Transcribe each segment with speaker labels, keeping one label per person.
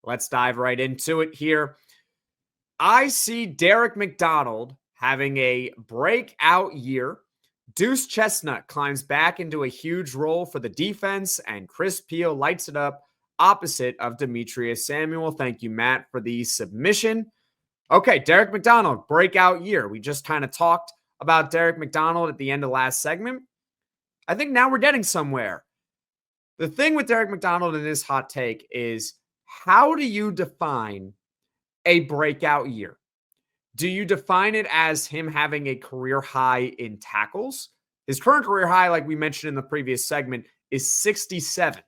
Speaker 1: Let's dive right into it here. I see Derek McDonald having a breakout year. Deuce Chestnut climbs back into a huge role for the defense, and Chris Peel lights it up opposite of Demetres Samuel. Thank you, Matt, for the submission. Okay, Derek McDonald, breakout year. We just kind of talked about Derek McDonald at the end of last segment. I think now we're getting somewhere. The thing with Derek McDonald in this hot take is, how do you define a breakout year? Do you define it as him having a career high in tackles? His current career high, like we mentioned in the previous segment, is 67.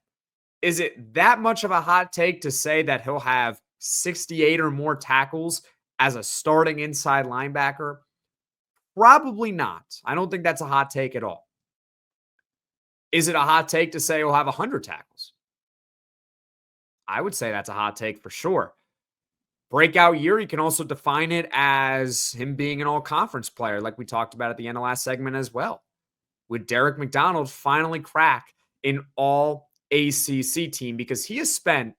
Speaker 1: Is it that much of a hot take to say that he'll have 68 or more tackles as a starting inside linebacker? Probably not. I don't think that's a hot take at all. Is it a hot take to say he'll have 100 tackles? I would say that's a hot take for sure. Breakout year, you can also define it as him being an all-conference player, like we talked about at the end of last segment as well. Would Derek McDonald finally crack an All-ACC team? Because he has spent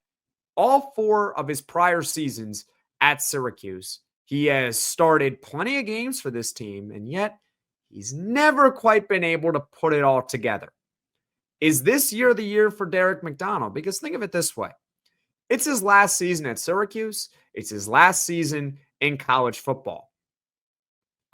Speaker 1: all 4 of his prior seasons at Syracuse. He has started plenty of games for this team, and yet he's never quite been able to put it all together. Is this year the year for Derek McDonald? Because think of it this way. It's his last season at Syracuse. It's his last season in college football.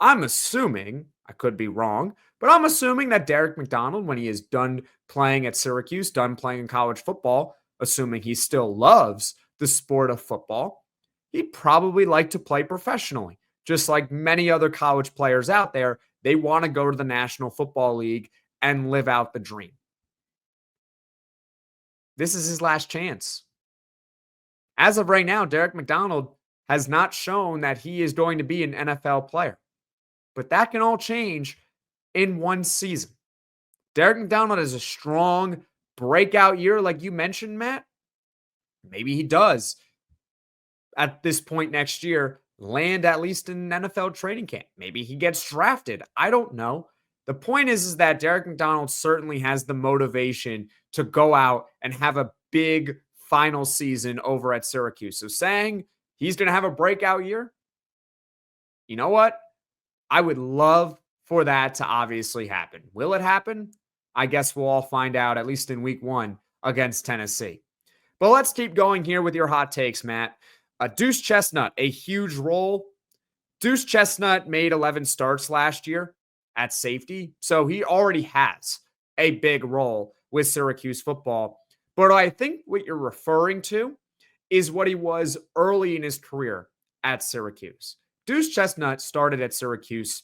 Speaker 1: I'm assuming, I could be wrong, but I'm assuming that Derek McDonald, when he is done playing at Syracuse, done playing in college football, assuming he still loves the sport of football, he'd probably like to play professionally. Just like many other college players out there, they want to go to the National Football League and live out the dream. This is his last chance. As of right now, Derek McDonald has not shown that he is going to be an NFL player. But that can all change in one season. Derek McDonald has a strong breakout year, like you mentioned, Matt. Maybe he does, at this point next year, land at least in an NFL training camp. Maybe he gets drafted. I don't know. The point is that Derek McDonald certainly has the motivation to go out and have a big final season over at Syracuse. So saying he's going to have a breakout year, you know what? I would love for that to obviously happen. Will it happen? I guess we'll all find out, at least in week 1 against Tennessee. But let's keep going here with your hot takes, Matt. Deuce Chestnut, a huge role. Deuce Chestnut made 11 starts last year at safety, so he already has a big role with Syracuse football. But I think what you're referring to is what he was early in his career at Syracuse. Deuce Chestnut started at Syracuse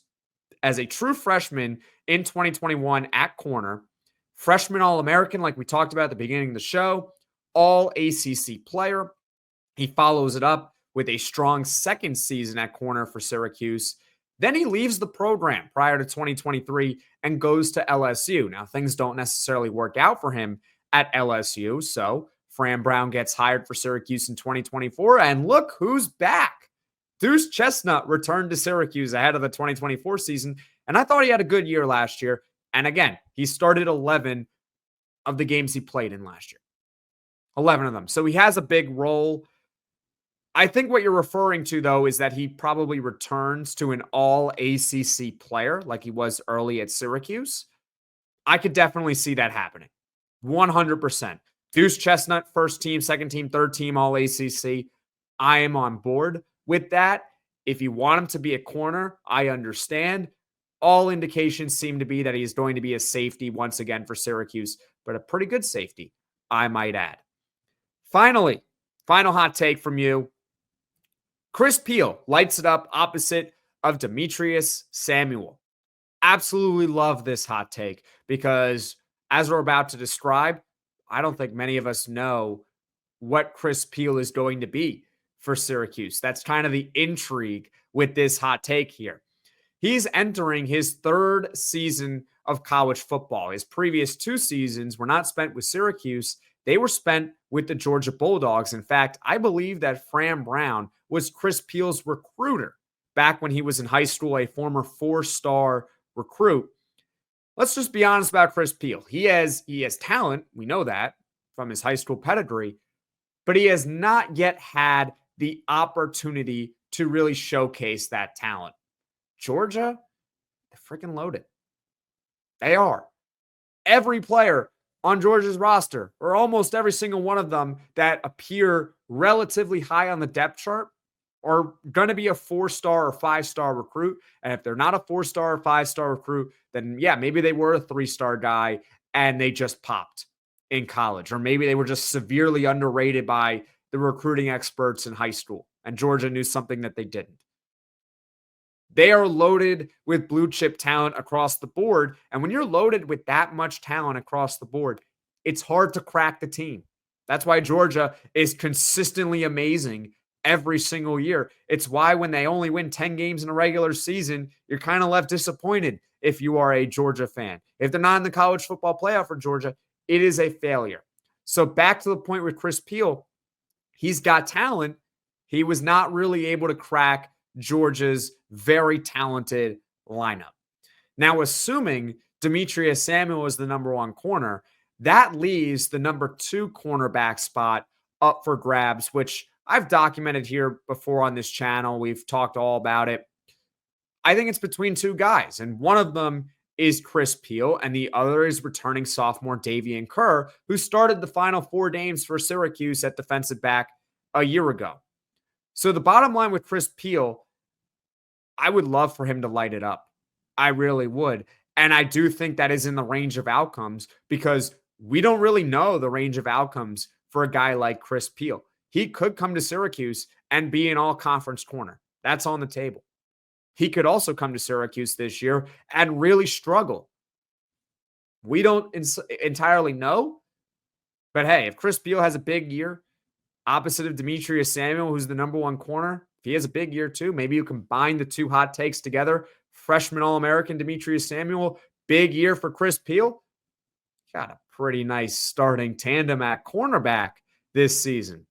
Speaker 1: as a true freshman in 2021 at corner. Freshman All-American, like we talked about at the beginning of the show. All-ACC player. He follows it up with a strong second season at corner for Syracuse. Then he leaves the program prior to 2023 and goes to LSU. Now, things don't necessarily work out for him at LSU. So Fran Brown gets hired for Syracuse in 2024. And look who's back. Deuce Chestnut returned to Syracuse ahead of the 2024 season. And I thought he had a good year last year. And again, he started 11 of the games he played in last year. 11 of them. So he has a big role. I think what you're referring to, though, is that he probably returns to an All-ACC player like he was early at Syracuse. I could definitely see that happening. 100%. Deuce Chestnut, first team, second team, third team, All-ACC. I am on board with that. If you want him to be a corner, I understand. All indications seem to be that he is going to be a safety once again for Syracuse, but a pretty good safety, I might add. Finally, final hot take from you. Chris Peel lights it up opposite of Demetres Samuel. Absolutely love this hot take because, as we're about to describe, I don't think many of us know what Chris Peel is going to be for Syracuse. That's kind of the intrigue with this hot take here. He's entering his 3rd season of college football. His previous 2 seasons were not spent with Syracuse. They were spent with the Georgia Bulldogs. In fact, I believe that Fran Brown was Chris Peel's recruiter back when he was in high school, a former 4-star recruit. Let's just be honest about Chris Peel. He has talent. We know that from his high school pedigree, but he has not yet had the opportunity to really showcase that talent. Georgia, they're freaking loaded. They are. Every player on Georgia's roster, or almost every single one of them that appear relatively high on the depth chart, are going to be a 4-star or 5-star recruit. And if they're not a 4-star or 5-star recruit, then yeah, maybe they were a 3-star guy and they just popped in college. Or maybe they were just severely underrated by the recruiting experts in high school. And Georgia knew something that they didn't. They are loaded with blue chip talent across the board. And when you're loaded with that much talent across the board, it's hard to crack the team. That's why Georgia is consistently amazing every single year. It's why when they only win 10 games in a regular season, you're kind of left disappointed if you are a Georgia fan. If they're not in the college football playoff for Georgia, it is a failure. So back to the point with Chris Peal, he's got talent. He was not really able to crack Georgia's very talented lineup. Now, assuming Demetres Samuel is the number 1 corner, that leaves the number 2 cornerback spot up for grabs, which I've documented here before on this channel. We've talked all about it. I think it's between 2 guys, and one of them is Chris Peal, and the other is returning sophomore Davian Kerr, who started the final 4 games for Syracuse at defensive back a year ago. So the bottom line with Chris Peal, I would love for him to light it up. I really would. And I do think that is in the range of outcomes because we don't really know the range of outcomes for a guy like Chris Peal. He could come to Syracuse and be an all-conference corner. That's on the table. He could also come to Syracuse this year and really struggle. We don't entirely know. But hey, if Chris Peal has a big year, opposite of Demetres Samuel, who's the number 1 corner, if he has a big year too, maybe you combine the 2 hot takes together. Freshman All-American Demetres Samuel, big year for Chris Peal. Got a pretty nice starting tandem at cornerback this season.